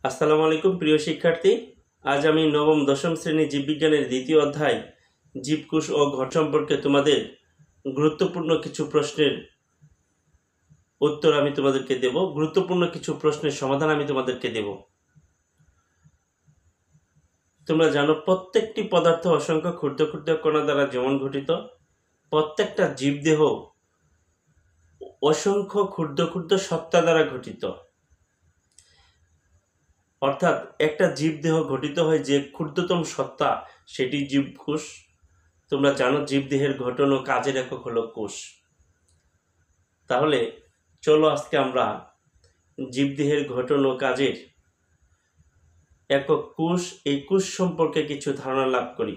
আসসালামু আলাইকুম প্রিয় শিক্ষার্থী। আজ আমি নবম দশম শ্রেণী জীববিজ্ঞানের দ্বিতীয় অধ্যায় জীবকোষ ও ঘট সম্পর্কে তোমাদের গুরুত্বপূর্ণ কিছু প্রশ্নের উত্তর আমি তোমাদেরকে দেব, গুরুত্বপূর্ণ কিছু প্রশ্নের সমাধান আমি তোমাদেরকে দেব। তোমরা জানো প্রত্যেকটি পদার্থ অসংখ্য ক্ষুদ্র ক্ষুদ্র কণা দ্বারা যেমন গঠিত, প্রত্যেকটা জীবদেহ অসংখ্য ক্ষুদ্র ক্ষুদ্র সত্তা দ্বারা গঠিত। অর্থাৎ একটা জীবদেহ গঠিত হয় যে ক্ষুদ্রতম সত্তা, সেটি জীবকোষ। তোমরা জানো জীবদেহের গঠন ও কাজের একক হলো কোষ। তাহলে চলো আজকে আমরা জীবদেহের গঠন ও কাজের একক কোষ, এই কোষ সম্পর্কে কিছু ধারণা লাভ করি।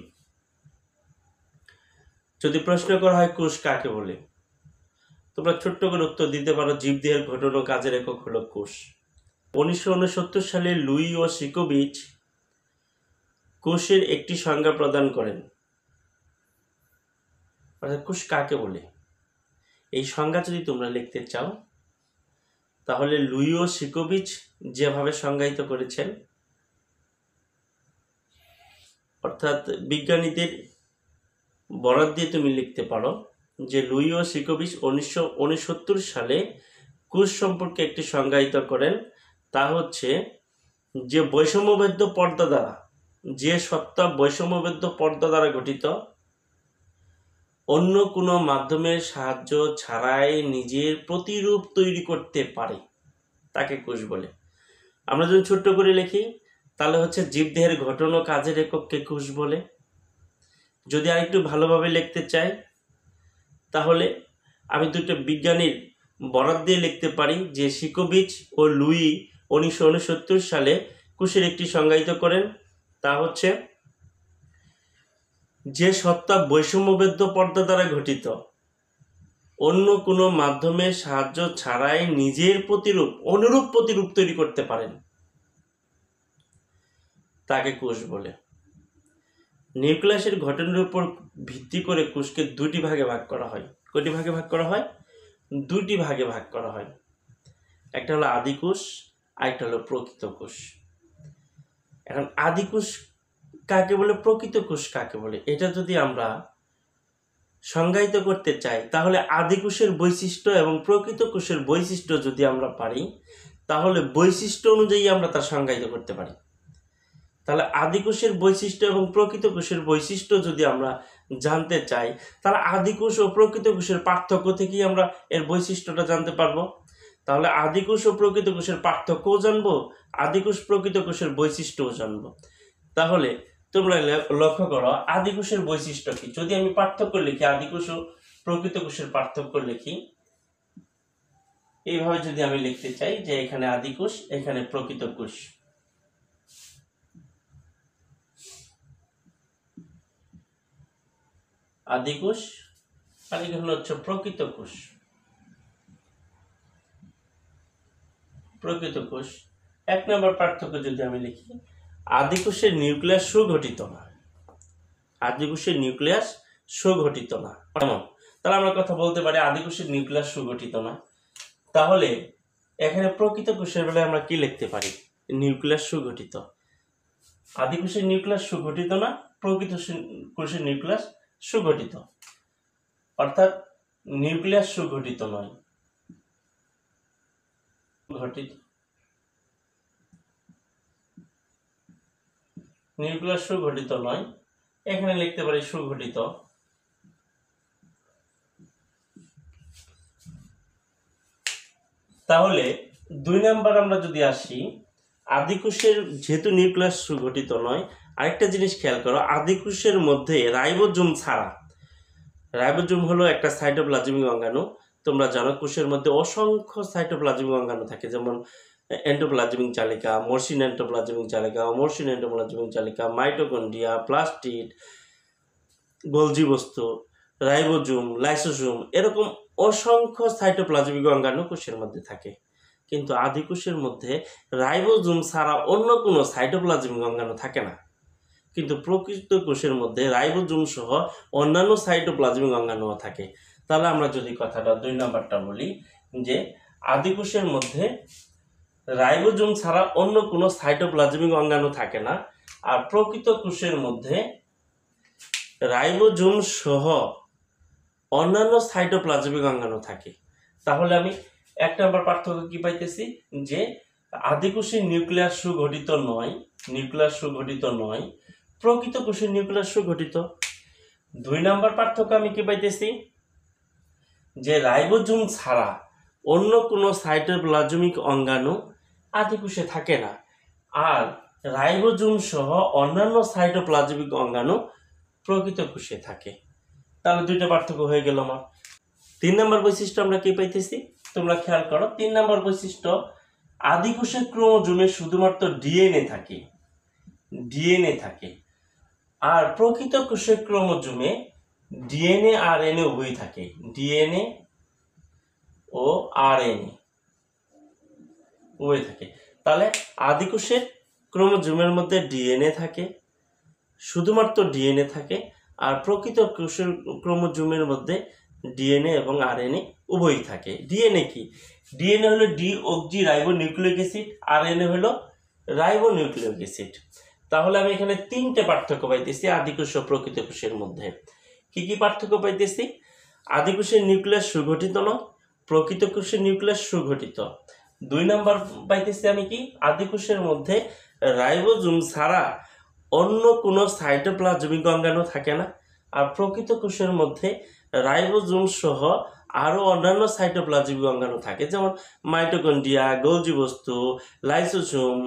যদি প্রশ্ন করা হয় কোষ কাকে বলে, তোমরা ছোট্ট করে উত্তর দিতে পারো জীবদেহের গঠন ও কাজের একক হলো কোষ। 1969 সালে লুই ও শিকোভিচ কোষের একটি সংজ্ঞা প্রদান করেন। অর্থাৎ কোষ কাকে বলে এই সংজ্ঞা যদি তোমরা লিখতে চাও, তাহলে লুই ও শিকোভিচ যেভাবে সংজ্ঞায়িত করেছেন, অর্থাৎ বিজ্ঞানীদের বরাত দিয়ে তুমি লিখতে পারো যে লুই ও শিকোভিচ 1969 সালে কোষ সম্পর্কে একটি সংজ্ঞায়িত করেন। তা হচ্ছে যে বৈষম্যবেদ্য পর্দা দ্বারা, যে সত্তা বৈষম্যবেদ্য পর্দা দ্বারা গঠিত, অন্য কোনো মাধ্যমের সাহায্য ছাড়াই নিজের প্রতিরূপ তৈরি করতে পারে, তাকে কোষ বলে। আমরা যদি ছোট্ট করে লিখি তাহলে হচ্ছে জীবদেহের গঠন ও কাজের একককে কোষ বলে। যদি আরেকটু ভালোভাবে লিখতে চাই তাহলে আমি দুটো বিজ্ঞানীর বরাত দিয়ে লিখতে পারি যে শিকোভিচ ও লুই 1969 সালে কোষের একটি সংজ্ঞায়িত করেন। তা হচ্ছে যে সত্তা বৈষম্যবেদ্য পর্দা দ্বারা গঠিত, অন্য কোনো মাধ্যমের সাহায্য ছাড়াই নিজের অনুরূপ প্রতিরূপ তৈরি করতে পারেন, তাকে কোষ বলে। নিউক্লিয়াসের গঠনের উপর ভিত্তি করে কোষকে দুটি ভাগে ভাগ করা হয়। কয়টি ভাগে ভাগ করা হয়? দুটি ভাগে ভাগ করা হয়। একটা হলো আদিকোষ, আরেকটা হলো প্রকৃত কোষ। এখন আদিকোষ কাকে বলে, প্রকৃত কোষ কাকে বলে, এটা যদি আমরা সংজ্ঞায়িত করতে চাই তাহলে আদিকোষের বৈশিষ্ট্য এবং প্রকৃত কোষের বৈশিষ্ট্য যদি আমরা পারি, তাহলে বৈশিষ্ট্য অনুযায়ী আমরা তা সংজ্ঞায়িত করতে পারি। তাহলে আদিকোষের বৈশিষ্ট্য এবং প্রকৃত কোষের বৈশিষ্ট্য যদি আমরা জানতে চাই, তাহলে আদিকোষ ও প্রকৃত কোষের পার্থক্য থেকেই আমরা এর বৈশিষ্ট্যটা জানতে পারবো। তাহলে আদিকোষ ও প্রকৃত কোষের পার্থক্যও জানবো, আদিকোষ প্রকৃত কোষের বৈশিষ্ট্যও জানবো। তাহলে তোমরা লক্ষ্য করো আদিকোষের বৈশিষ্ট্য কি। যদি আমি পার্থক্য লিখি, আদিকোষ ও প্রকৃত কোষের পার্থক্য লিখি, এইভাবে যদি আমি লিখতে চাই যে এখানে আদিকোষ, এখানে প্রকৃত কোষ। আদিকোষ আর এখানে হচ্ছে প্রকৃত কোষ। প্রকৃত কোষ এক নম্বর পার্থক্য যদি আমি লিখি, আদিকোষের নিউক্লিয়াস সুগঠিত না। আদিকোষের নিউক্লিয়াস সুগঠিত না। তাহলে আমরা কথা বলতে পারি আদিকোষের নিউক্লিয়াস সুগঠিত না। তাহলে এখানে প্রকৃত কোষের বেলায় আমরা কি লিখতে পারি? নিউক্লিয়াস সুগঠিত। আদিকোষের নিউক্লিয়াস সুগঠিত না, প্রকৃত কোষের নিউক্লিয়াস সুগঠিত। অর্থাৎ নিউক্লিয়াস সুগঠিত নয়, গঠিত। নিউক্লিয়াস সুগঠিত নয়, এখানে লিখতে পারি সুগঠিত। তাহলে 2 নাম্বার আমরা যদি আসি, আদিকোষের যেহেতু নিউক্লিয়াস সুগঠিত নয়, আরেকটা জিনিস খেয়াল করো, আদিকোষের মধ্যে রাইবোজোম ছাড়া, রাইবোজোম হলো একটা সাইটোপ্লাজমিক অঙ্গাণু। তোমরা জানো কোষের মধ্যে অসংখ্য সাইটোপ্লাজমিক অঙ্গাণু থাকে, যেমন এন্ডোপ্লাজমিক জালিকা, মসৃণ এন্ডোপ্লাজমিক জালিকা, অমসৃণ এন্ডোপ্লাজমিক জালিকা, মাইটোকন্ড্রিয়া, প্লাস্টিড, গোলজি বস্তু, রাইবোজোম, লাইসোজোম, এরকম অসংখ্য সাইটোপ্লাজমিক অঙ্গাণু কোষের মধ্যে থাকে। কিন্তু আদিকোষের মধ্যে রাইবোজোম ছাড়া অন্য কোনো সাইটোপ্লাজমিক অঙ্গাণু থাকে না। কিন্তু প্রকৃত কোষের মধ্যে রাইবোজোম সহ অন্যান্য সাইটোপ্লাজমিক অঙ্গাণুও থাকে। তাহলে আমরা যদি কথাটা 2 নাম্বারটা বলি যে আদিকোষের মধ্যে রাইবোজোম ছাড়া অন্য কোনো সাইটোপ্লাজমিক অঙ্গাণু থাকে না, আর প্রকৃত কোষের মধ্যে রাইবোজোম সহ অন্যান্য সাইটোপ্লাজমিক অঙ্গাণু থাকে। তাহলে আমি 1 নম্বর পার্থক্য কি পাইতেছি, যে আদিকোষের নিউক্লিয়াস সুগঠিত নয়, প্রকৃত কোষের নিউক্লিয়াস সুগঠিত। 2 নম্বর পার্থক্য আমি কি পাইতেছি, যে রাইবোজোম ছাড়া অন্য কোনো সাইটোপ্লাজমিক অঙ্গাণু আদিকোষে থাকে না, আর রাইবোজোম সহ অন্যান্য সাইটোপ্লাজমিক অঙ্গাণু প্রকৃত কোষে থাকে। তাহলে 2টা পার্থক্য হয়ে গেল আমার। 3 নম্বর বৈশিষ্ট্য আমরা কি পাইতেছি, তোমরা খেয়াল করো। 3 নম্বর বৈশিষ্ট্য, আদিকোষের ক্রোমোজোমে শুধুমাত্র ডিএনএ থাকে, আর প্রকৃত কোষের ক্রোমোজোমে ডিএনএ আর এনএ উভয়ই থাকে। ডিএনএ ও আরএনএ উভয় থাকে। তাহলে আদিকোষের ক্রোমোজোমের মধ্যে ডিএনএ থাকে, শুধুমাত্র ডিএনএ থাকে, আর প্রকৃত কোষের ক্রোমোজোমের মধ্যে ডিএনএ এবং আরএনএ উভয়ই থাকে। ডিএনএ কি? ডিএনএ হলো deoxy ribo nucleic acid, RNA হলো রাইবো নিউক্লিক অ্যাসিড। তাহলে আমি এখানে 3টে পার্থক্য পাইতেছি আদিকোষ ও প্রকৃত কোষের মধ্যে। কি কি পার্থক্য পাইতেছি? আদিকোষের নিউক্লিয়াস সুগঠিত নয়, প্রকৃত কোষের নিউক্লিয়াস সুগঠিত। 2 নম্বর পাইতেছি আমি কি, আদিকোষের মধ্যে রাইবোজোম ছাড়া অন্য কোনো সাইটোপ্লাজমিক অঙ্গাণু থাকে না, আর প্রকৃত কোষের মধ্যে রাইবোজোম সহ আরও অন্যান্য সাইটোপ্লাজমিক অঙ্গাণু থাকে, যেমন মাইটোকন্ড্রিয়া, গোলজি বস্তু, লাইসোসোম,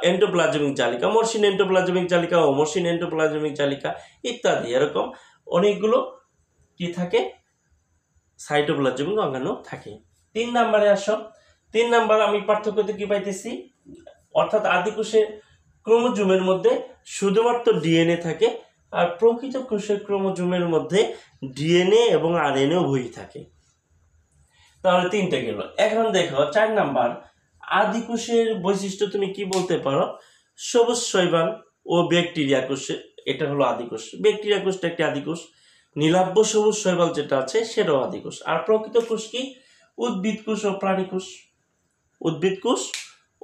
এন্ডোপ্লাজমিক জালিকা, মসৃণ এন্ডোপ্লাজমিক জালিকা, অমসৃণ এন্ডোপ্লাজমিক জালিকা ইত্যাদি। এরকম অনেকগুলো কি থাকে, সাইটোপ্লাজমিক অঙ্গাণু থাকে। 3 নম্বরে আসো। 3 নম্বর আমি পার্থক্যতে কি পাইতেছি, অর্থাৎ আদিকোষের ক্রোমোজোমের মধ্যে শুধুমাত্র ডিএনএ থাকে, আর প্রকৃত কোষের ক্রোমোজোমের মধ্যে ডিএনএ এবং আরএনএ উভয়ই থাকে। তাহলে 3টে গেল। এখন দেখো 4 নাম্বার, আদিকোষের বৈশিষ্ট্য তুমি কি বলতে পারো? সবুজ শৈবাল ও ব্যাকটেরিয়া কোষে, এটা হলো আদিকোষ। ব্যাকটেরিয়া কোষটা একটি আদিকোষ। নীলাভ সবুজ শৈবাল যেটা আছে সেটাও আদিকোষ। আর প্রকৃত কোষ কি? উদ্ভিদ কোষ ও প্রাণী কোষ। উদ্ভিদ কোষ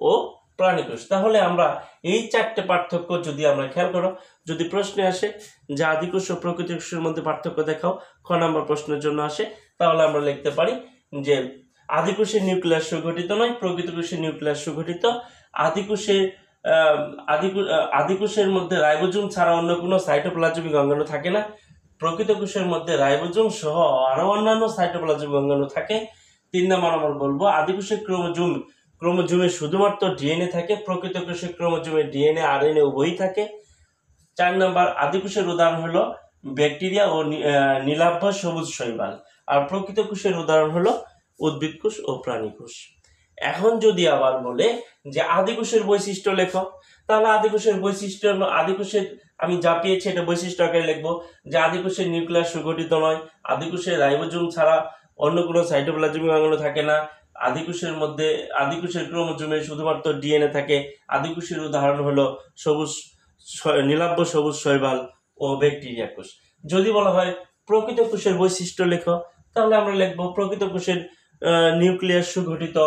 ও প্রাণী কোষ। তাহলে আমরা এই 4টে পার্থক্য যদি আমরা খেয়াল করো, যদি প্রশ্নে আসে যে আদিকোষ ও প্রকৃত কোষের মধ্যে পার্থক্য দেখাও, খ নম্বর প্রশ্নের জন্য আসে, তাহলে আমরা লিখতে পারি যে আদিকোষের নিউক্লিয়াস সুগঠিত নয়, প্রকৃত কোষের নিউক্লিয়াস সুগঠিত। আদিকোষের মধ্যে রাইবোজোম ছাড়া অন্য কোনো সাইটোপ্লাজমিক অঙ্গাণু থাকে না, প্রকৃত কোষের মধ্যে রাইবোজোম সহ আরো অন্যান্য সাইটোপ্লাজমিক অঙ্গাণু থাকে। 3 নম্বর আমরা বলবো আদিকোষের ক্রোমোজোমে শুধুমাত্র ডিএনএ থাকে, প্রকৃত কোষের ক্রোমোজোমে ডিএনএ আরএনএ উভয়ই থাকে। 4 নম্বর, আদিকোষের উদাহরণ হলো ব্যাকটেরিয়া ও নীলাভ সবুজ শৈবাল, আর প্রকৃত কোষের উদাহরণ হলো উদ্ভিদ কোষ ও প্রাণী কোষ। এখন যদি আবার বলে যে আদিকোষের বৈশিষ্ট্য লেখো, তাহলে আদিকোষের আমি যা পেয়েছি এটা বৈশিষ্ট্য আকারে লিখবো, যে আদিকোষের নিউক্লিয়াস সুগঠিত নয়, আদিকোষের রাইবোজোম ছাড়া অন্য কোনো সাইটোপ্লাজমিক অঙ্গাণু থাকে না, আদিকোষের ক্রোমোজোমে শুধুমাত্র ডিএনএ থাকে, আদিকোষের উদাহরণ হলো নীলাভ সবুজ শৈবাল ও ব্যাকটেরিয়া কোষ। যদি বলা হয় প্রকৃত কোষের বৈশিষ্ট্য লেখো, তাহলে আমরা লিখবো প্রকৃত কোষের নিউক্লিয়াস সুগঠিত,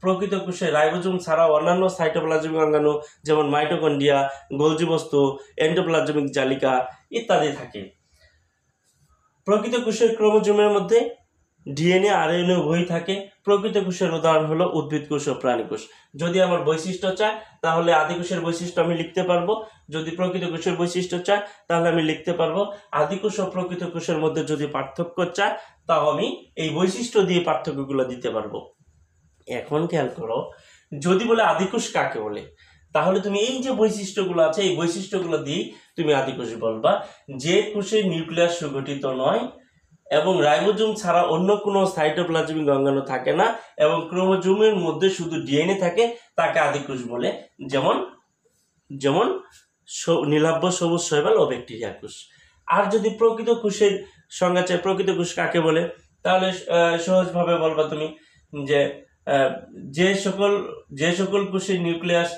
প্রকৃত কোষে রাইবোজোম ছাড়াও অন্যান্য সাইটোপ্লাজমিক অঙ্গাণু যেমন মাইটোকন্ড্রিয়া, গোলজি বস্তু, এন্ডোপ্লাজমিক জালিকা ইত্যাদি থাকে। প্রকৃত কোষের ক্রোমোজোমের মধ্যে ডিএনএ আরএনএ উভয়ই থাকে। প্রকৃত কোষের উদাহরণ হলো উদ্ভিদ কোষ ও প্রাণী কোষ। যদি আমার বৈশিষ্ট্য চায় তাহলে আদিকোষের বৈশিষ্ট্য আমি লিখতে পারবো, যদি প্রকৃত কোষের বৈশিষ্ট্য চায় তাহলে আমি লিখতে পারবো। আদিকোষ ও প্রকৃত কোষের মধ্যে যদি পার্থক্য চায় তাও আমি এই বৈশিষ্ট্য দিয়ে পার্থক্যগুলো দিতে পারবো। এখন খেয়াল করো, যদি বলে আদিকোষ কাকে বলে, তাহলে তুমি এই যে বৈশিষ্ট্যগুলো আছে এই বৈশিষ্ট্যগুলো দিয়ে তুমি আদিকোষ বলবা। যে কোষের নিউক্লিয়াস সুগঠিত নয় এবং রাইবোজোম ছাড়া অন্য কোনো সাইটোপ্লাজমিক অঙ্গাণু থাকে না এবং ক্রোমোজোমের মধ্যে শুধু ডিএনএ থাকে, তাকে আদিকোষ বলে। যেমন নীলাভ সবুজ শৈবাল ও ব্যাকটেরিয়া কোষ। আর যদি প্রকৃত কোষের সংজ্ঞা চাই, প্রকৃত কোষ কাকে বলে, তাহলে সহজভাবে বলবা তুমি যে সকল কোষের নিউক্লিয়াস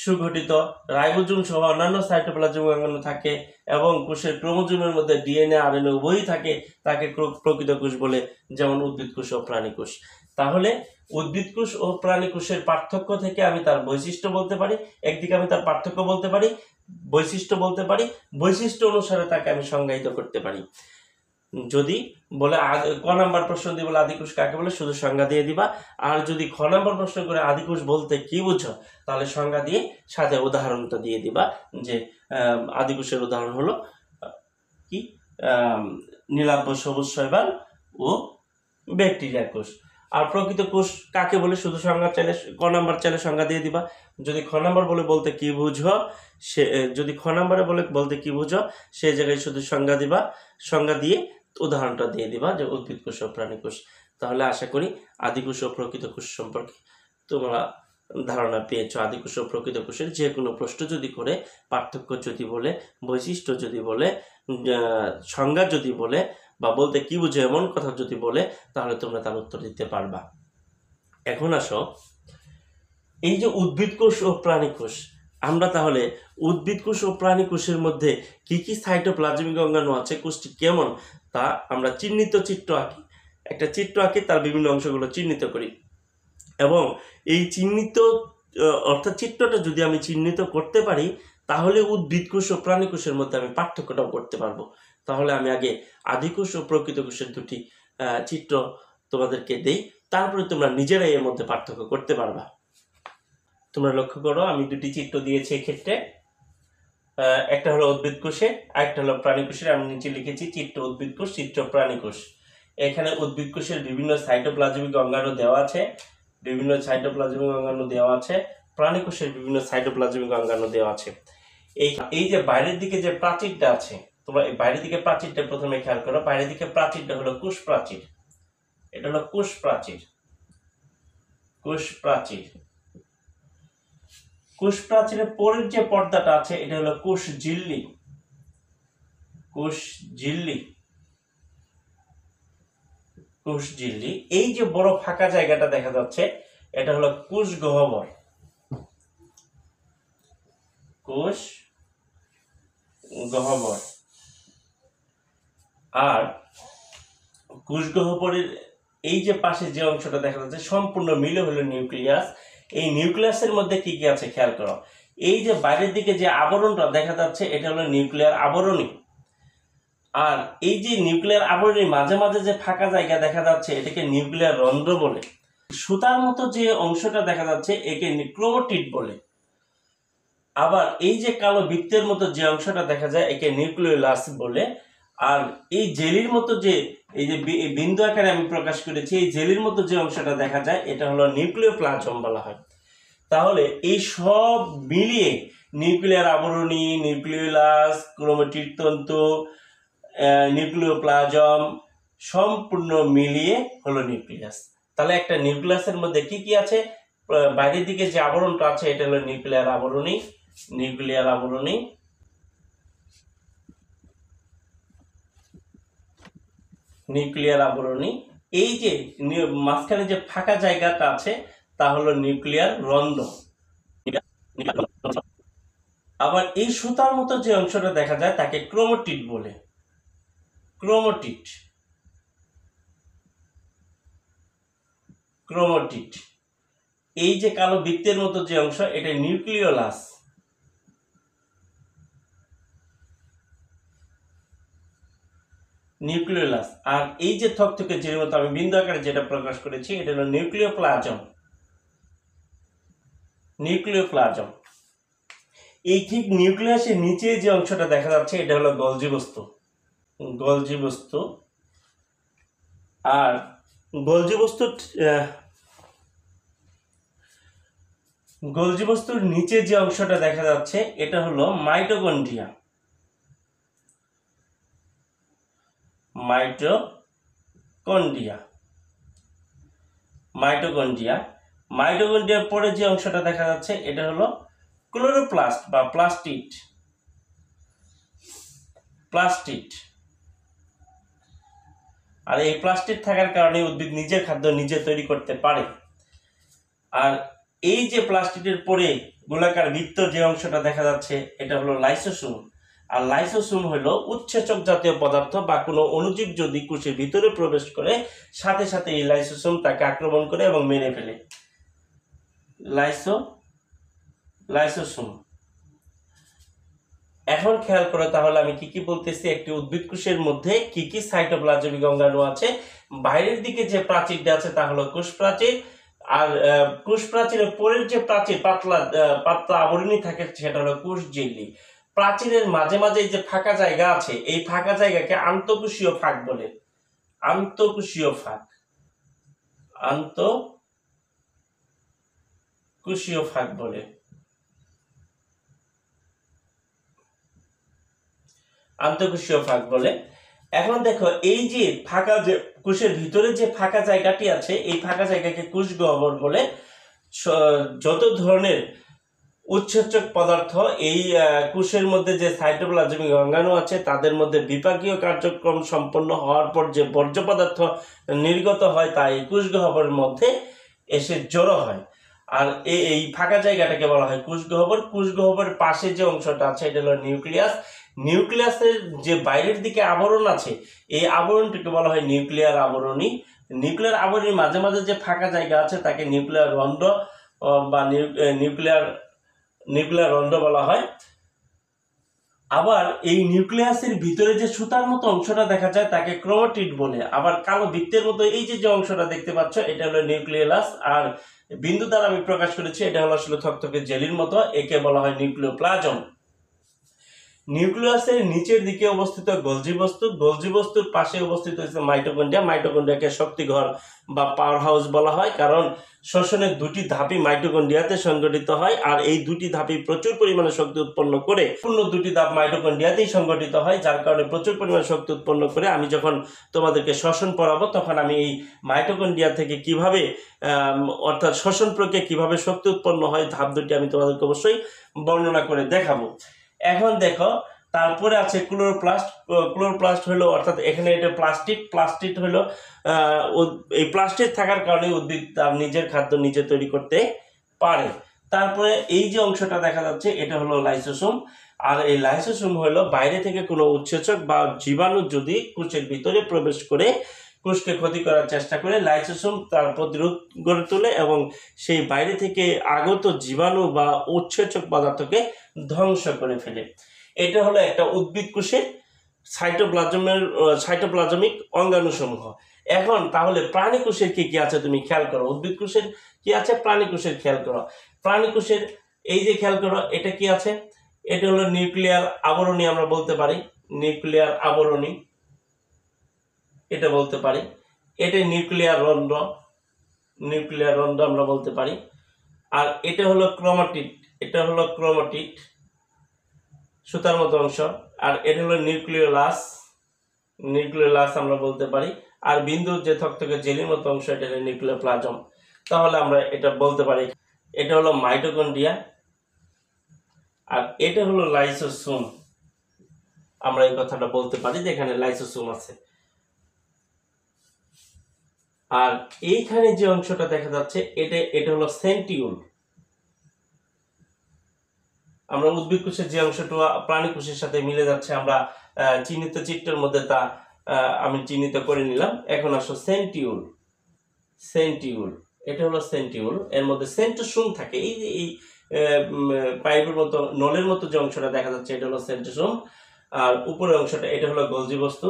সুগঠিত, রাইবোজোম সহ অন্যান্য সাইটোপ্লাজমিক অঙ্গাণু থাকে এবং কোষের ক্রোমোজোমের মধ্যে ডিএনএ আরএনএ উভয়ই থাকে, তাকে প্রকৃত কোষ বলে, যেমন উদ্ভিদ কোষ ও প্রাণী কোষ। তাহলে উদ্ভিদ কোষ ও প্রাণী কোষের পার্থক্য থেকে আমি তার বৈশিষ্ট্য বলতে পারি, একদিকে আমি তার পার্থক্য বলতে পারি, বৈশিষ্ট্য বলতে পারি, বৈশিষ্ট্য অনুসারে তাকে আমি সংজ্ঞায়িত করতে পারি। যদি বলে ক নাম্বার প্রশ্ন দিয়ে বলে আদিকোষ কাকে বলে, শুধু সংজ্ঞা দিয়ে দিবা। আর যদি খ নাম্বার প্রশ্ন করে আদিকোষ বলতে কি বুঝো, তাহলে সংজ্ঞা দিয়ে সাথে উদাহরণটা দিয়ে দিবা, যে আদিকোষের উদাহরণ হলো কি, নীলাভ সবুজ শৈবাল ও ব্যাকটেরিয়া কোষ। আর প্রকৃত কোষ কাকে বলে শুধু সংজ্ঞা চাইলে ক নাম্বার চাইলে সংজ্ঞা দিয়ে দিবা। যদি খ নাম্বার বলে বলতে কি বুঝো, সে যদি খ নাম্বারে বলে বলতে কি বুঝো, সেই জায়গায় শুধু সংজ্ঞা দিবা, সংজ্ঞা দিয়ে উদাহরণটা দিয়ে দিবা যে উদ্ভিদ কোষ ও প্রাণী কোষ। তাহলে আশা করি আদিকোষ ও প্রকৃত কোষ সম্পর্কে তোমরা ধারণা পেয়েছো। আদিকোষ ও প্রকৃত কোষের যে কোনো প্রশ্ন যদি করে, পার্থক্য যদি বলে, বৈশিষ্ট্য যদি বলে, সংজ্ঞা যদি বলে, বা বলতে কি বুঝো এমন কথা যদি বলে, তাহলে তোমরা তার উত্তর দিতে পারবা। এখন আসো, এই যে উদ্ভিদ কোষ ও প্রাণী কোষ, আমরা তাহলে উদ্ভিদ কোষ ও প্রাণী কোষের মধ্যে কি কি সাইটোপ্লাজমিক অঙ্গাণু আছে, কোষটি কেমন, তা আমরা চিহ্নিত চিত্র আঁকি। একটা চিত্র আঁকি, তার বিভিন্ন অংশগুলো চিহ্নিত করি, এবং এই চিহ্নিত অর্থাৎ চিত্রটা যদি আমি চিহ্নিত করতে পারি, তাহলে উদ্ভিদ কোষ ও প্রাণী কোষের মধ্যে আমি পার্থক্যটাও করতে পারবো। তাহলে আমি আগে আদিকোষ ও প্রকৃত কোষের দুটি চিত্র তোমাদেরকে দেই, তারপরে তোমরা নিজেরাই এর মধ্যে পার্থক্য করতে পারবা। তোমরা লক্ষ্য করো, আমি দুটি চিত্র দিয়েছি এক্ষেত্রে, একটা হলো উদ্ভিদ কোষের, আরেকটা হলো প্রাণী কোষের। আমি নিচে লিখেছি চিত্র উদ্ভিদ কোষ, চিত্র প্রাণী কোষ। এখানে উদ্ভিদ কোষের বিভিন্ন সাইটোপ্লাজমিক অঙ্গাণু দেওয়া আছে, বিভিন্ন সাইটোপ্লাজমিক অঙ্গাণু দেওয়া আছে, প্রাণী কোষের বিভিন্ন সাইটোপ্লাজমিক অঙ্গাণু দেওয়া আছে। এই যে বাইরের দিকে যে প্রাচীরটা আছে, তোমরা এই বাইরের দিকে প্রাচীরটা প্রথমে খেয়াল করো। বাইরের দিকে প্রাচীরটা হলো কোষ প্রাচীর, এটা হলো কোষ প্রাচীর। কোষ প্রাচীর, কোষ প্রাচীরের পরের যে পর্দাটা আছে, এটা হলো কোষ ঝিল্লি। কোষ ঝিল্লি, কোষ ঝিল্লি। এই যে বড় ফাঁকা জায়গাটা দেখা যাচ্ছে, এটা হলো কোষ গহ্বর। কোষ গহ্বর। আর কোষ গহ্বরের এই যে পাশে যে অংশটা দেখা যাচ্ছে সম্পূর্ণ মিলে হলো নিউক্লিয়াস। এই নিউক্লিয়াসের মধ্যে কি কি আছে খেয়াল করো। এই যে বাইরের দিকে যে আবরণটা দেখা যাচ্ছে, এটা হলো নিউক্লিয়ার আবরণী। আর এই যে নিউক্লিয়ার আবরণী মাঝে মাঝে যে ফাঁকা জায়গা দেখা যাচ্ছে, এটাকে নিউক্লিয়ার রন্ধ্র বলে। সুতার মতো যে অংশটা দেখা যাচ্ছে, একে ক্রোমাটিড বলে। আবার এই যে কালো বৃত্তের মতো যে অংশটা দেখা যায়, একে নিউক্লিওলাস বলে। আর এই জেলির মতো যে এই যে বিন্দু আকারে আমি প্রকাশ করেছি, এই জেলির মতো যে অংশটা দেখা যায়, এটা হলো নিউক্লিওপ্লাজম বলা হয়। তাহলে এই সব মিলিয়ে নিউক্লিয়ার আবরণী, নিউক্লিওলাস, ক্রোমাটিড তন্তু, নিউক্লিওপ্লাজম সম্পূর্ণ মিলিয়ে হলো নিউক্লিয়াস। তাহলে একটা নিউক্লিয়াসের মধ্যে কি কি আছে, বাইরের দিকে যে আবরণটা আছে, এটা হলো নিউক্লিয়ার আবরণী। নিউক্লিয়ার আবরণী, নিউক্লিয়ার আবরণী। এই যে মাঝখানে যে ফাঁকা জায়গাটা আছে, তা হলো নিউক্লিয়ার রন্ধ্র। আবার এই সুতার মতো যে অংশটা দেখা যায়, তাকে ক্রোমাটিড বলে। Chromatid, chromatid. এই যে কালো বৃত্তের মতো যে অংশ, এটা নিউক্লিওলাস। নিউক্লিওলাস। আর এই যে থকথকে যে মতো আমি বিন্দু আকারে যেটা প্রকাশ করেছি, এটা হলো নিউক্লিওপ্লাজম। নিউক্লিওপ্লাজম। এই ঠিক নিউক্লিয়াসের নিচে যে অংশটা দেখা যাচ্ছে, এটা হলো গলজি বস্তু। গলজি বস্তু। আর গলজি বস্তুর নিচে যে অংশটা দেখা যাচ্ছে, এটা হলো মাইটোকন্ড্রিয়া। Mitochondria, mitochondria. মাইটোকন্ড্রিয়ার পরে যে অংশটা দেখা যাচ্ছে, এটা হলো ক্লোরোপ্লাস্ট বা প্লাস্টিড। প্লাস্টিড। আর এই প্লাস্টিড থাকার কারণে উদ্ভিদ নিজের খাদ্য নিজে তৈরি করতে পারে। আর এই যে প্লাস্টিডের পরে গোলাকার বৃত্ত যে অংশটা দেখা যাচ্ছে, এটা হলো লাইসোসোম। আর লাইসোসোম হলো উৎসেচক জাতীয় পদার্থ বা কোনো অণুজীব যদি কোষের ভিতরে প্রবেশ করে সাথে সাথে এই লাইসোসোম তাকে আক্রমণ করে এবং মেরে ফেলে। লাইসোসোম। এখন খেয়াল করো তাহলে আমি কি কি বলতেছি। একটি উদ্ভিদ কোষের মধ্যে কি কি সাইটোপ্লাজমিক অঙ্গাণু আছে। বাইরের দিকে যে প্রাচীরটা আছে তা হলো কোষ প্রাচীর, আর কোষ প্রাচীরের পরের যে প্রাচীর পাতলা আবরণী থাকে সেটা হলো কোষ ঝিল্লি। প্রাচীরের মাঝে মাঝে যে ফাঁকা জায়গা আছে এই ফাঁকা জায়গাকে আন্তঃকোষীয় ফাঁক বলে। আন্তঃকোষীয় ফাঁক, আন্তঃকোষীয় ফাঁক বলে। আন্তঃকোষীয় ফাঁক বলে। এখন দেখো এই যে ফাঁকা, যে কোষের ভিতরে যে ফাঁকা জায়গাটি আছে এই ফাঁকা জায়গাকে কোষ গহ্বর বলে। যত ধরনের উৎসেচক পদার্থ এই কোষের মধ্যে যে সাইটোপ্লাজমিক অঙ্গাণু আছে তাদের মধ্যে বিপাকীয় কার্যক্রম সম্পন্ন হওয়ার পর যে বর্জ্য পদার্থ নির্গত হয় তা এই কোষ গহ্বরের মধ্যে এসে জড়ো হয়। আর এই ফাঁকা জায়গাটাকে বলা হয় কোষ গহ্বর। কোষ গহ্বরের পাশে যে অংশটা আছে এটা হলো নিউক্লিয়াস। নিউক্লিয়াসের যে বাইরের দিকে আবরণ আছে এই আবরণটিকে বলা হয় নিউক্লিয়ার আবরণী। নিউক্লিয়ার আবরণীর মাঝে মাঝে যে ফাঁকা জায়গা আছে তাকে নিউক্লিয়ার রন্ধ্র বা নিউক্লিয়ার রন্ধ্র বলা হয়। আবার এই নিউক্লিয়াসের ভিতরে যে সুতার মতো অংশটা দেখা যায় তাকে ক্রোমাটিড বলে। আবার কালো বৃত্তের মতো এই যে অংশটা দেখতে পাচ্ছ এটা হলো নিউক্লিয়াস। আর বিন্দু দ্বারা আমি প্রকাশ করেছি এটা হলো আসলে থকথকে জেলির মতো, একে বলা হয় নিউক্লিওপ্লাজম। নিউক্লিয়াসের নিচের দিকে অবস্থিত গোলজি বস্তু, গোলজি বস্তুর পাশে অবস্থিত হচ্ছে মাইটোকন্ড্রিয়া। মাইটোকন্ড্রিয়াকে শক্তিঘর বা পাওয়ার হাউস বলা হয়, কারণ শ্বসনের দুটি ধাপই মাইটোকন্ড্রিয়াতে সংগঠিত হয় আর এই দুটি ধাপই প্রচুর পরিমাণে শক্তি উৎপন্ন করে। পূর্ণ দুটি ধাপ মাইটোকন্ড্রিয়াতেই সংগঠিত হয়, যার কারণে প্রচুর পরিমাণে শক্তি উৎপন্ন করে। আমি যখন তোমাদেরকে শ্বসন পড়াবো তখন আমি এই মাইটোকন্ড্রিয়া থেকে কিভাবে অর্থাৎ শ্বসন প্রক্রিয়া কিভাবে শক্তি উৎপন্ন হয় ধাপ দুটি আমি তোমাদেরকে অবশ্যই বর্ণনা করে দেখাবো। এখন দেখো তারপরে আছে ক্লোরোপ্লাস্ট। ক্লোরোপ্লাস্ট হলো অর্থাৎ এখানে এটা প্লাস্টিড হলো এই প্লাস্টিড থাকার কারণে উদ্ভিদ তার নিজের খাদ্য নিজে তৈরি করতে পারে। তারপরে এই যে অংশটা দেখা যাচ্ছে এটা হলো লাইসোসোম। আর এই লাইসোসোম হলো বাইরে থেকে কোনো উৎসেচক বা জীবাণু যদি কোষের ভিতরে প্রবেশ করে কোষকে ক্ষতি করার চেষ্টা করে লাইসোসোম তার প্রতিরোধ গড়ে তোলে এবং সেই বাইরে থেকে আগত জীবাণু বা উৎসেচক পদার্থকে ধ্বংস করে ফেলে। এটা হলো একটা উদ্ভিদ কোষের সাইটোপ্লাজমিক অঙ্গাণু সমূহ। এখন তাহলে প্রাণী কোষের কি কি আছে তুমি খেয়াল করো। উদ্ভিদ কোষের কি আছে, প্রাণী কোষের খেয়াল করো। প্রাণী কোষের এই যে খেয়াল করো এটা কি আছে, এটা হলো নিউক্লিয়ার আবরণী, আমরা বলতে পারি নিউক্লিয়ার আবরণী, এটা বলতে পারি। এটা নিউক্লিয়ার রন্ধ্র আমরা বলতে পারি। আর এটা হলো ক্রোমাটিড, এটা হলো ক্রোমাটিড সুতার মতো অংশ। আর এটা হলো নিউক্লিওলাস আমরা বলতে পারি। আর বিন্দুর যে থকথকে জেলির মতো অংশ এটা হলো নিউক্লিওপ্লাজম। তাহলে আমরা এটা বলতে পারি এটা হলো মাইটোকন্ড্রিয়া আর এটা হলো লাইসোসোম। আমরা এই কথাটা বলতে পারি যে এখানে লাইসোসোম আছে। আর এইখানে যে অংশটা দেখা যাচ্ছে এটা হলো সেন্টিউল। আমরা উদ্ভিদ কোষের যে অংশটা প্রাণী কোষের সাথে মিলে যাচ্ছে আমরা চিহ্নিত চিত্রের মধ্যে তা আমি চিহ্নিত করে নিলাম। এখন আসো সেন্টিউল, এটা হলো সেন্টিউল। এর মধ্যে সেন্ট্রোসোম থাকে, এই যে এই পাইপের মতো নলের মতো যে অংশটা দেখা যাচ্ছে এটা হলো সেন্ট্রোসোম। আর উপরের অংশটা এটা হলো গোলজি বস্তু।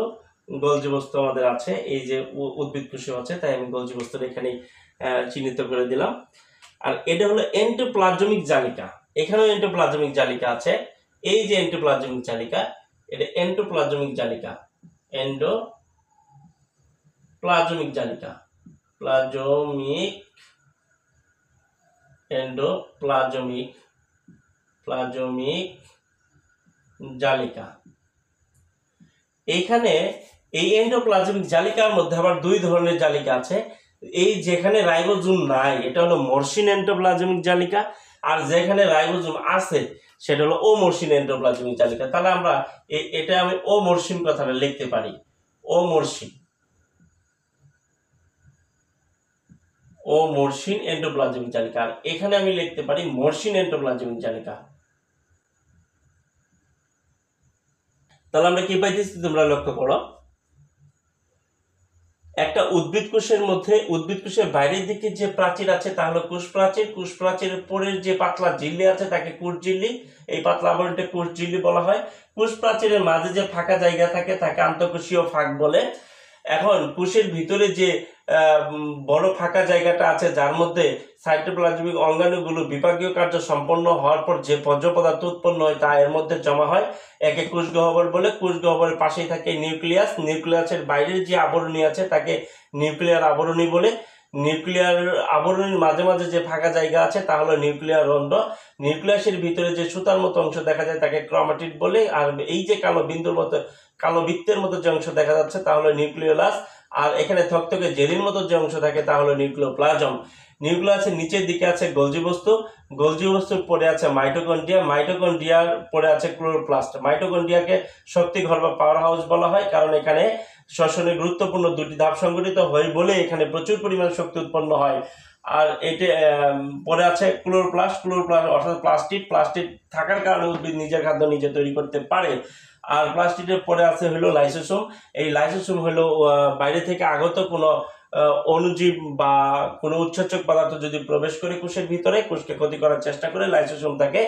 গোলজি বস্তু আমাদের আছে, এই যে উদ্ভিদ কোষে আছে তাই আমি গোলজি বস্তুটা এখানে চিহ্নিত করে দিলাম। আর এটা হলো এন্ডোপ্লাজমিক জালিকা, এখানেও এন্ডোপ্লাজমিক জালিকা আছে। এই যে এন্ডোপ্লাজমিক জালিকা এটা এন্ডোপ্লাজমিক জালিকা, এন্ডোপ্লাজমিক জালিকা, প্লাজমিক জালিকা। এইখানে এই এন্ডোপ্লাজমিক জালিকার মধ্যে আবার দুই ধরনের জালিকা আছে। এই যেখানে রাইবোজোম নাই এটা হলো মসৃণ এন্ডোপ্লাজমিক জালিকা, আর যেখানে রাইবোজোম আছে সেটা হলো অমসৃণ এন্ডোপ্লাজমিক জালিকা। তাহলে আমরা এটা আমি অমসৃণ কথাটা লিখতে পারি, অমসৃণ এন্ডোপ্লাজমিক জালিকা। আর এখানে আমি লিখতে পারি মসৃণ এন্ডোপ্লাজমিক জালিকা। তাহলে আমরা কি পাইতেছি তোমরা লক্ষ্য করো, একটা উদ্ভিদ কোষের মধ্যে উদ্ভিদ কোষের বাইরের দিকে যে প্রাচীর আছে তা হলো কোষ প্রাচীর, কোষ প্রাচীরের পরের যে পাতলা ঝিল্লি আছে তাকে কোষ ঝিল্লি, এই পাতলা আবরণীকে কোষ ঝিল্লি বলা হয়। কোষ প্রাচীরের মাঝে যে ফাঁকা জায়গা থাকে তাকে আন্তঃকোষীয় ফাঁক বলে। এখন কোষের ভিতরে যে বড় ফাঁকা জায়গাটা আছে যার মধ্যে সাইটোপ্লাজমিক অঙ্গাণুগুলো বিপাকীয় কার্য সম্পন্ন হওয়ার পর যে বর্জ্য পদার্থ উৎপন্ন হয় তা এর মধ্যে জমা হয়, একে কোষ গহ্বর বলে। কোষ গহ্বরের পাশেই থাকে নিউক্লিয়াস, নিউক্লিয়াসের বাইরের যে আবরণী আছে তাকে নিউক্লিয়ার আবরণী বলে। নিউক্লিয়ার আবরণীর মাঝে মাঝে যে ফাঁকা জায়গা আছে তা হলো নিউক্লিয়ার রন্ধ্র। নিউক্লিয়াসের ভিতরে যে সুতার মতো অংশ দেখা যায় তাকে ক্রোমাটিড বলে। আর এই যে কালো বিন্দুর মতো, কালো বৃত্তের মতো যে অংশ দেখা যাচ্ছে তা হলো নিউক্লিওলাস। আর এখানে থকথকে জেলির মতো যে অংশ থাকে তা হলো নিউক্লিওপ্লাজম। নিউক্লিয়াসের নিচের দিকে আছে গোলজি বস্তু, গোলজি বস্তুর পরে আছে মাইটোকন্ড্রিয়া, মাইটোকন্ড্রিয়ার পরে আছে ক্লোরোপ্লাস্ট। মাইটোকন্ড্রিয়াকে শক্তিঘর বা পাওয়ার হাউস বলা হয়, কারণ এখানে শ্বসনে গুরুত্বপূর্ণ দুটি ধাপ সংঘটিত হয় বলে এখানে প্রচুর পরিমাণ শক্তি উৎপন্ন হয়। আর এটা পরে আছে ক্লোরোপ্লাস্ট, ক্লোরোপ্লাস্ট অর্থাৎ প্লাস্টিড, প্লাস্টিড থাকার কারণে উদ্ভিদ নিজের খাদ্য নিজে তৈরি করতে পারে। আর প্লাস্টিডের পরে আছে হলো লাইসোসোম। এই লাইসোসোম হলো বাইরে থেকে আগত কোনো অণুজীব বা কোনো উৎসেচক পদার্থ যদি প্রবেশ করে কোষের ভিতরে, কোষকে ক্ষতি করার চেষ্টা করে, লাইসোসোম তাকে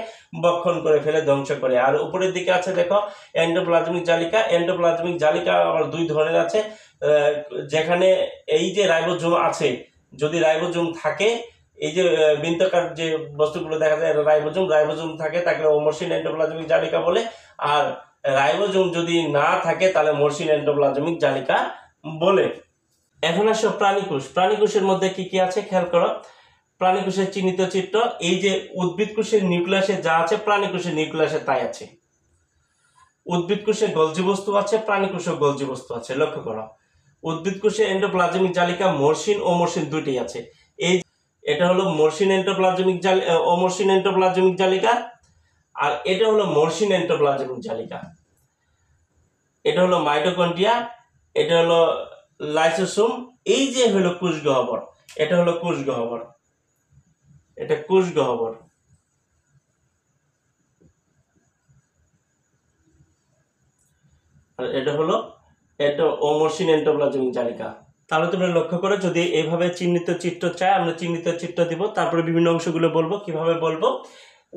ভক্ষণ করে ফেলে, ধ্বংস করে। আর উপরের দিকে আছে দেখো এন্ডোপ্লাজমিক জালিকা। এন্ডোপ্লাজমিক জালিকা আবার দুই ধরনের আছে, যেখানে এই যে রাইবোজোম আছে, যদি রাইবোজোম থাকে, এই যে বৃত্তাকার যে বস্তুগুলো দেখা যায় রাইবোজোম, রাইবোজোম থাকে তাকে অমসৃণ এন্ডোপ্লাজমিক জালিকা বলে। আর রাইবোজোম যদি না থাকে তাহলে মসৃণ এন্ডোপ্লাজমিক জালিকা বলে। এখন আসো প্রাণীকোষ। প্রাণীকোষের মধ্যে কি কি আছে খেয়াল করো। প্রাণীকোষের চিহ্নিত চিত্র, এই যে উদ্ভিদ কোষের নিউক্লিয়াসে যা আছে প্রাণীকোষের নিউক্লিয়াসে তাই আছে। উদ্ভিদ কোষে গোলজি বস্তু আছে, প্রাণীকোষে গোলজি বস্তু আছে। লক্ষ্য করো, উদ্ভিদ কোষে এন্ডোপ্লাজমিক জালিকা মসৃণ ও অমসৃণ দুইটাই আছে। এই এটা হলো মসৃণ এন্ডোপ্লাজমিক অমসৃণ এন্ডোপ্লাজমিক জালিকা, আর এটা হলো মসৃণ এন্ডোপ্লাজমিক জালিকা। এটা হলো মাইটোকন্ড্রিয়া, এটা হলো লাইসোসোম, এই যে হলো কোষ গহ্বর, এটা হলো কোষ গহ্বর, এটা কোষ গহ্বর। আর এটা হলো অমসৃণ এন্ডোপ্লাজমিক জালিকা। তাহলে তোমরা লক্ষ্য করো, যদি এইভাবে চিহ্নিত চিত্র চাই আমরা চিহ্নিত চিত্র দিব, তারপরে বিভিন্ন অংশগুলো বলবো। কিভাবে বলবো?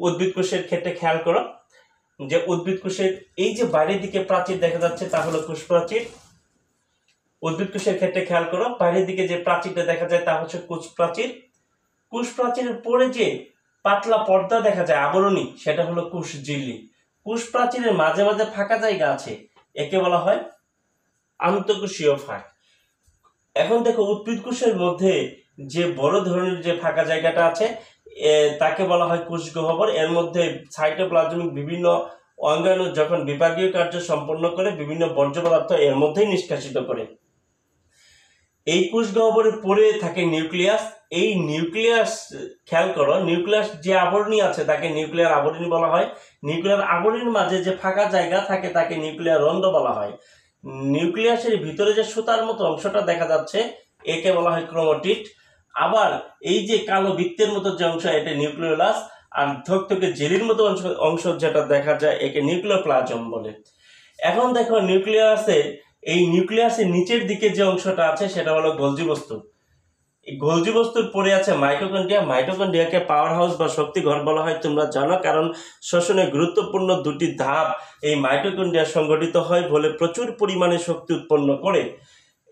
উদ্ভিদ কোষের ক্ষেত্রে খেয়াল করো যে উদ্ভিদ কোষের এই যে বাইরের দিকে প্রাচীর দেখা যাচ্ছে তা হলো কোষ প্রাচীর। উদ্ভিদ কোষের ক্ষেত্রে খেয়াল করো, বাইরের দিকে যে প্রাচীরটা দেখা যায় তা হচ্ছে কোষ প্রাচীর। কোষ প্রাচীরের পরে যে পাতলা পর্দা দেখা যায় আবরণী, সেটা হলো কোষ ঝিল্লি। কোষ প্রাচীরের মাঝে মাঝে ফাঁকা জায়গা আছে, একে বলা হয় আন্তঃকোষীয় ফাঁক। এখন দেখো উদ্ভিদ কোষের মধ্যে যে বড় ধরনের যে ফাঁকা জায়গাটা আছে তাকে বলা হয় কোষ গহ্বর। এর মধ্যে সাইটোপ্লাজমিক বিভিন্ন অঙ্গাণু যখন বিভাগীয় কার্য সম্পন্ন করে বিভিন্ন বর্জ্য পদার্থ এর মধ্যেই নিষ্কাশিত করে। এই কোষ গহ্বরের পরে থাকে নিউক্লিয়াস। এই নিউক্লিয়াস খেয়াল করো, নিউক্লিয়াস যে আবরণী আছে তাকে নিউক্লিয়ার আবরণী বলা হয়। নিউক্লিয়ার আবরণীর মাঝে যে ফাঁকা জায়গা থাকে তাকে নিউক্লিয়ার রন্ধ্র বলা হয়। নিউক্লিয়াসের ভিতরে যে সুতার মতো অংশটা দেখা যাচ্ছে একে বলা হয় ক্রোমাটিড। আবার এই যে কালো বৃত্তের মতো যে অংশ এটা নিউক্লিওলাস। আর থকথকে জেলির মতো অংশ যেটা দেখা যায় একে নিউক্লিওপ্লাজম বলে। এখন দেখো এই নিউক্লিয়াসের নিচের দিকে যে অংশটা আছে সেটা হলো গোলজি বস্তু। এই গোলজি বস্তুর পরে আছে মাইটোকন্ড্রিয়া। মাইটোকন্ড্রিয়াকে পাওয়ার হাউস বা শক্তি ঘর বলা হয় তোমরা জানো, কারণ শ্বসনে গুরুত্বপূর্ণ দুটি ধাপ এই মাইটোকন্ড্রিয়া সংগঠিত হয় বলে প্রচুর পরিমাণে শক্তি উৎপন্ন করে।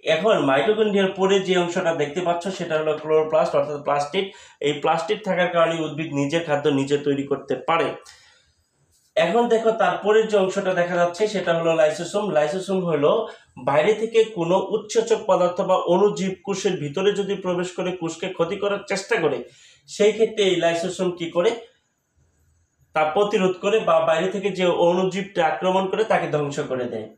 এখন মাইটোকন্ড্রিয়ার পরে যে অংশটা দেখতে পাচ্ছ সেটা হলো ক্লোরোপ্লাস্ট অর্থাৎ প্লাস্টিড। এই প্লাস্টিড থাকার কারণে উদ্ভিদ নিজের খাদ্য নিজে তৈরি করতে পারে। এখন দেখো তারপরের যে অংশটা দেখা যাচ্ছে সেটা হলো লাইসোসোম। লাইসোসোম হলো বাইরে থেকে কোনো উৎসেচক পদার্থ বা অণুজীব কোষের ভিতরে যদি প্রবেশ করে কোষকে ক্ষতি করার চেষ্টা করে, সেই ক্ষেত্রে এই লাইসোসোম কি করে তা প্রতিরোধ করে বা বাইরে থেকে যে অণুজীবটা আক্রমণ করে তাকে ধ্বংস করে দেয়।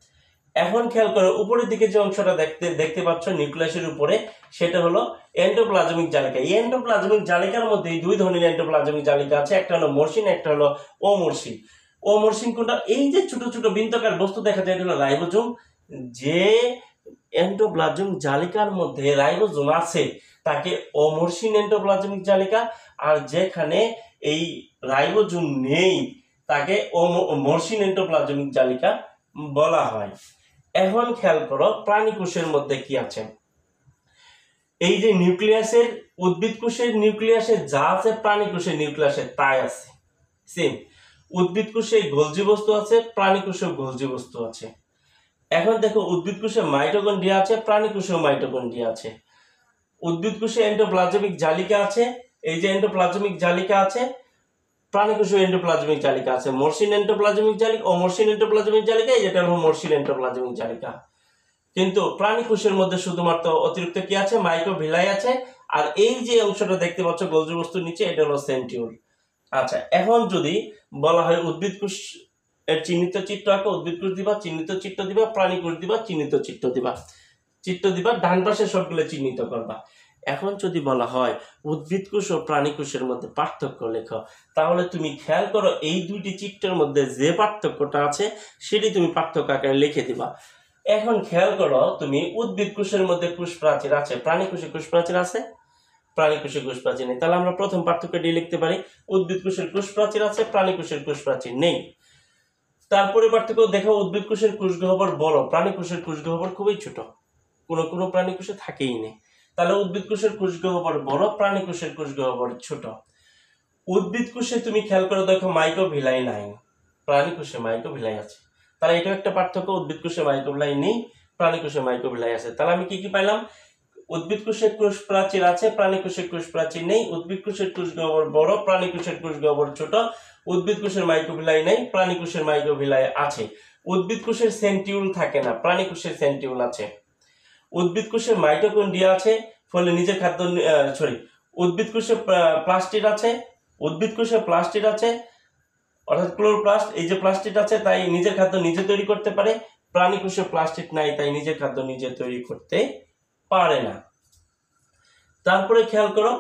এখন খেয়াল করো উপরের দিকে যে অংশটা দেখতে পাচ্ছ নিউক্লিয়াসের উপরে, সেটা হলো এন্ডোপ্লাজমিক জালিকা। এই এন্ডোপ্লাজমিক জালিকার মধ্যে দুই ধরনের এন্ডোপ্লাজমিক জালিকা আছে, একটা হলো মসৃণ, একটা হলো অমসৃণ। অমসৃণ কোনটা? এই যে ছোট ছোট বৃত্তাকার বস্তু দেখা যায় এটা হলো রাইবোজোম। যে এন্ডোপ্লাজমিক জালিকার মধ্যে রাইবোজোম আছে তাকে অমসৃণ এন্ডোপ্লাজমিক জালিকা, আর যেখানে এই রাইবোজোম নেই তাকে মসৃণ এন্ডোপ্লাজমিক জালিকা বলা হয়। এখন খেয়াল করো প্রাণী কোষের মধ্যে কি আছে। এই যে নিউক্লিয়াসের, উদ্ভিদ কোষের নিউক্লিয়াসে যা আছে প্রাণী কোষের নিউক্লিয়াসে তাই আছে, সেম। উদ্ভিদ কোষে গোলজি বস্তু আছে, প্রাণী কোষেও গোলজি বস্তু আছে। এখন দেখো উদ্ভিদ কোষে মাইটোকন্ড্রিয়া আছে, প্রাণী কোষেও মাইটোকন্ড্রিয়া আছে। উদ্ভিদ কোষে এন্ডোপ্লাজমিক জালিকা আছে, এই যে এন্ডোপ্লাজমিক জালিকা আছে, প্রাণী কোষে এন্ডোপ্লাজমিক জালিকা আছে। মসৃণ এন্ডোপ্লাজমিক জালিকা, অমসৃণ এন্ডোপ্লাজমিক জালিকা, যেটা হলো মসৃণ এন্ডোপ্লাজমিক জালিকা। কিন্তু প্রাণী কোষের মধ্যে শুধুমাত্র অতিরিক্ত কি আছে, মাইক্রোভিলাই আছে। আর এই যে অংশটা দেখতে পাচ্ছ গোলজি বস্তুর নিচে, এটা হলো সেন্টিউল। আচ্ছা, এখন যদি বলা হয় উদ্ভিদ কোষ এর চিহ্নিত চিত্র আঁকো, উদ্ভিদ কোষ দিবা, চিহ্নিত চিত্র দিবা, প্রাণী কোষ দিবা, চিহ্নিত চিত্র দিবা, ডান পাশে সবগুলো চিহ্নিত করবা। এখন যদি বলা হয় উদ্ভিদ কোষ ও প্রাণী কোষের মধ্যে পার্থক্য লেখো, তাহলে তুমি খেয়াল করো এই দুইটি চিত্রের মধ্যে যে পার্থক্যটা আছে সেটি তুমি পার্থক্য আকারে লিখে দিবা। এখন খেয়াল করো তুমি উদ্ভিদ কোষের মধ্যে কোষ প্রাচীর আছে, প্রাণী কোষে কোষ প্রাচীর আছে, প্রাণী কোষে কোষ প্রাচীর নেই। তাহলে আমরা প্রথম পার্থক্যটি লিখতে পারি, উদ্ভিদ কোষের কোষ প্রাচীর আছে, প্রাণী কোষের কোষ প্রাচীর নেই। তারপরে পার্থক্য দেখো, উদ্ভিদ কোষের কোষ গহ্বর বড়, প্রাণী কোষের কোষ গহ্বর খুবই ছোট, কোনো প্রাণী কোষে থাকেই নেই। তাহলে উদ্ভিদ কোষের কোষ গহ্বর বড়, প্রাণী কোষের কোষ গহ্বর ছোট। উদ্ভিদ কোষে তুমি খেয়াল করে দেখো মাইক্রোভিলাই নাই, প্রাণী কোষে মাইক্রোভিলাই আছে। তাহলে এটা একটা পার্থক্য, উদ্ভিদ কোষে মাইক্রোভিলাই নেই, প্রাণী কোষে মাইক্রোভিলাই আছে। তাহলে আমি কি পাইলাম, উদ্ভিদ কোষের কোষ প্রাচীর আছে, প্রাণী কোষের কোষ প্রাচীর নেই, উদ্ভিদ কোষের কোষ গহ্বর বড়, প্রাণী কোষের কোষ গহ্বর ছোট, উদ্ভিদ কোষের মাইক্রোভিলাই নেই, প্রাণী কোষের মাইক্রোভিলাই আছে। উদ্ভিদ কোষের সেন্টিউল থাকে না, প্রাণী কোষের সেন্টিউল আছে। উদ্ভিদ কোষে মাইটোকন্ড্রিয়া আছে, ফলে নিজের খাদ্য উদ্ভিদ কোষে প্লাস্টিড আছে, উদ্ভিদ কোষে প্লাস্টিড আছে অর্থাৎ ক্লোরোপ্লাস্ট, এই যে প্লাস্টিড আছে তাই নিজের খাদ্য নিজে তৈরি করতে পারে। প্রাণী কোষে প্লাস্টিড নাই, তাই নিজের খাদ্য নিজে তৈরি করতে পারে না। তারপরে খেয়াল করো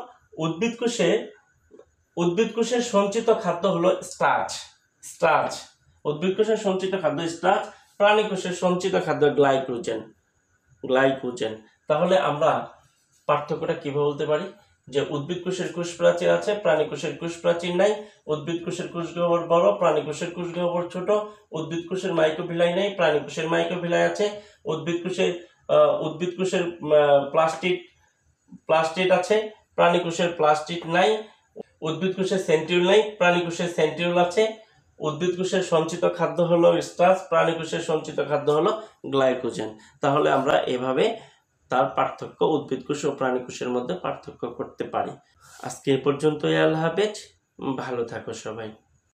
উদ্ভিদ কোষের সঞ্চিত খাদ্য হলো স্টার্চ। উদ্ভিদ কোষের সঞ্চিত খাদ্য স্টার্চ, প্রাণী কোষের সঞ্চিত খাদ্য গ্লাইকোজেন। তাহলে আমরা পার্থক্যটা কিভাবে বলতে পারি, যে উদ্ভিদ কোষের কোষ প্রাচীর আছে, প্রাণী কোষের কোষ প্রাচীর নাই, উদ্ভিদ কোষের কোষ গহ্বর বড়, প্রাণী কোষের কোষ গহ্বর ছোট, উদ্ভিদ কোষের মাইক্রোভিলাই নাই, প্রাণী কোষের মাইক্রোভিলাই আছে, উদ্ভিদ কোষের প্লাস্টিড আছে, প্রাণী কোষের প্লাস্টিড নাই, উদ্ভিদ কোষের সেন্টিউল নাই, প্রাণী কোষের সেন্টিউল আছে। উদ্ভিদ কোষের সঞ্চিত খাদ্য হলো স্টার্চ, প্রাণী কোষের সঞ্চিত খাদ্য হলো গ্লাইকোজেন। তাহলে আমরা এভাবে তার পার্থক্য উদ্ভিদ কোষ ও প্রাণী কোষের মধ্যে পার্থক্য করতে পারি। আজকে এ পর্যন্তই, আল্লাহ হাফেজ, ভালো থাকো সবাই।